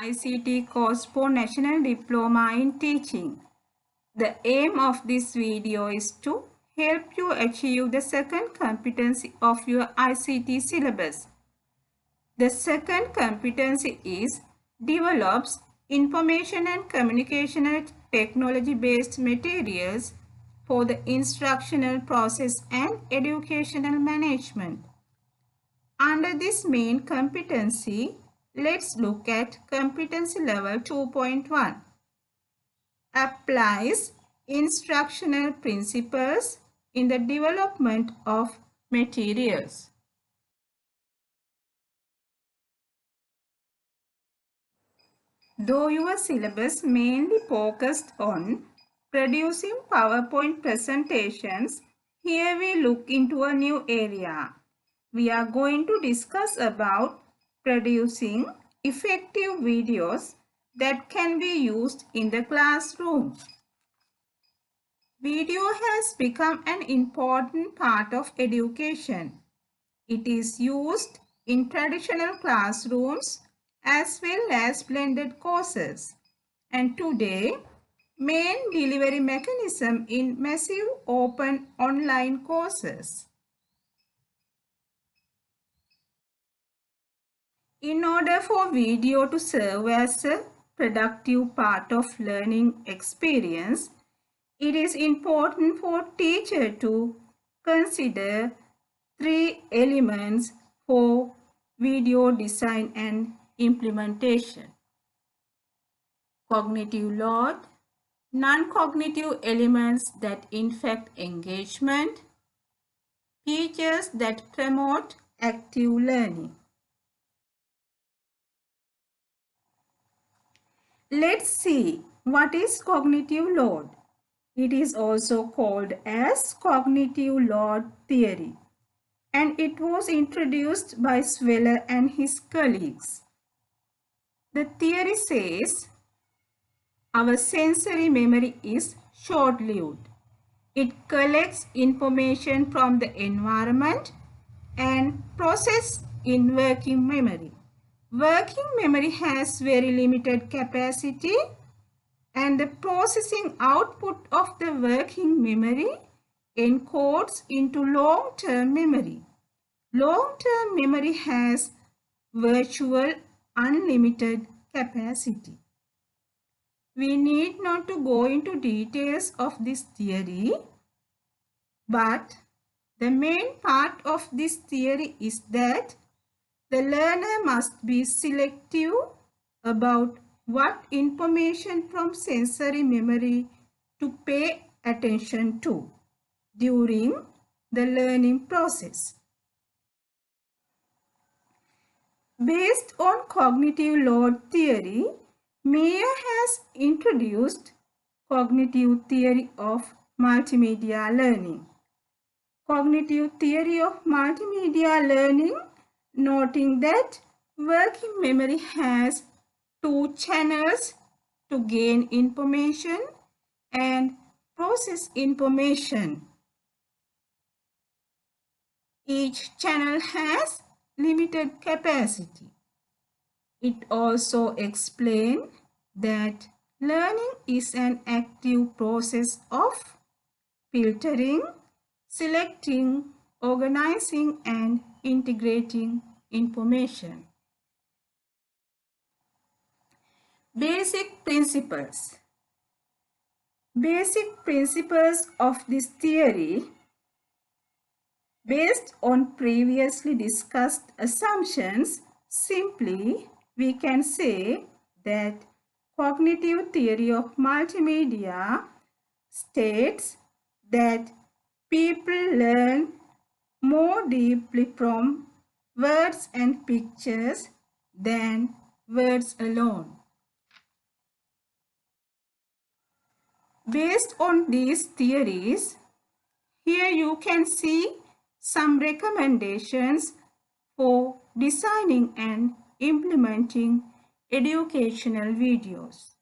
ICT course for National Diploma in Teaching. The aim of this video is to help you achieve the second competency of your ICT syllabus. The second competency is develops information and communicational technology based materials for the instructional process and educational management. Under this main competency, let's look at competency level 2.1. Applies instructional principles in the development of materials. Though your syllabus mainly focused on producing PowerPoint presentations, here we look into a new area. We are going to discuss about producing effective videos that can be used in the classroom. Video has become an important part of education. It is used in traditional classrooms as well as blended courses, and today main delivery mechanism in massive open online courses. In order for video to serve as a productive part of learning experience, it is important for teacher to consider three elements for video design and implementation: cognitive load, non-cognitive elements that infect engagement, features that promote active learning. Let's see what is cognitive load. It is also called as cognitive load theory, and it was introduced by Sweller and his colleagues. The theory says our sensory memory is short-lived. It collects information from the environment and processes in working memory. Working memory has very limited capacity, and the processing output of the working memory encodes into long-term memory. Long-term memory has virtual unlimited capacity. We need not to go into details of this theory, but the main part of this theory is that the learner must be selective about what information from sensory memory to pay attention to during the learning process. Based on cognitive load theory, Mayer has introduced cognitive theory of multimedia learning. Cognitive theory of multimedia learning, noting that working memory has two channels to gain information and process information. Each channel has limited capacity. It also explains that learning is an active process of filtering, selecting, organizing, and integrating information. Basic principles. Basic principles of this theory, based on previously discussed assumptions, simply we can say that cognitive theory of multimedia states that people learn more deeply from words and pictures than words alone. Based on these theories, here you can see some recommendations for designing and implementing educational videos.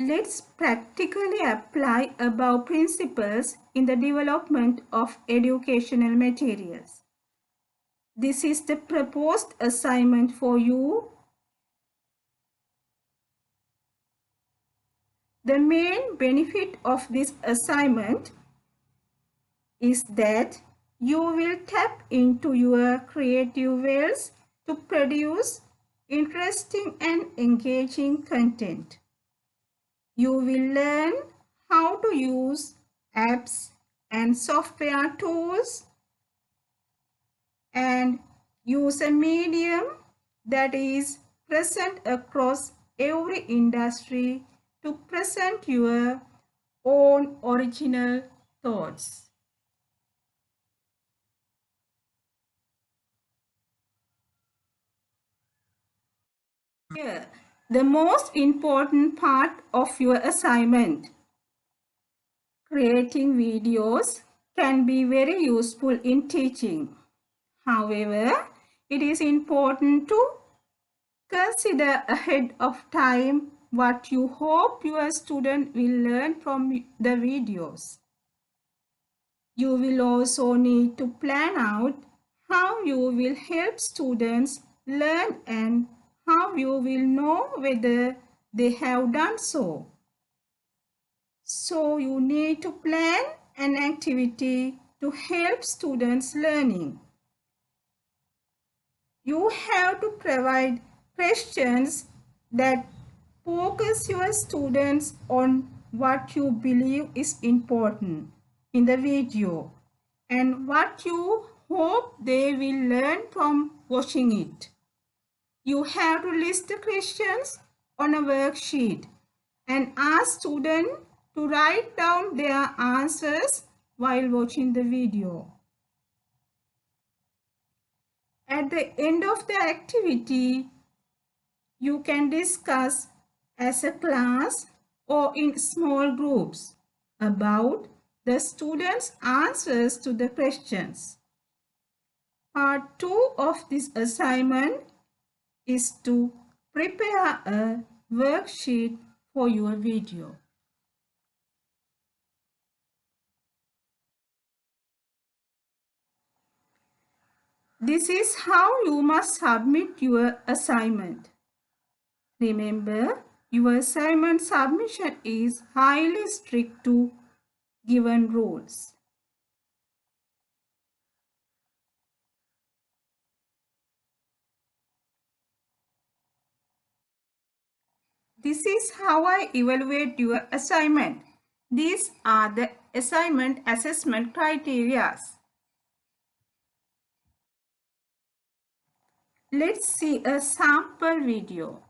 Let's practically apply above principles in the development of educational materials. This is the proposed assignment for you. The main benefit of this assignment is that you will tap into your creative wells to produce interesting and engaging content. You will learn how to use apps and software tools and use a medium that is present across every industry to present your own original thoughts. Here, the most important part of your assignment. Creating videos can be very useful in teaching. However, it is important to consider ahead of time what you hope your student will learn from the videos. You will also need to plan out how you will help students learn and how you will know whether they have done so. So you need to plan an activity to help students learning. You have to provide questions that focus your students on what you believe is important in the video and what you hope they will learn from watching it. You have to list the questions on a worksheet and ask students to write down their answers while watching the video. At the end of the activity, you can discuss as a class or in small groups about the students' answers to the questions. Part 2 of this assignment is to prepare a worksheet for your video. This is how you must submit your assignment. Remember, your assignment submission is highly strict to given rules. This is how I evaluate your assignment. These are the assignment assessment criteria. Let's see a sample video.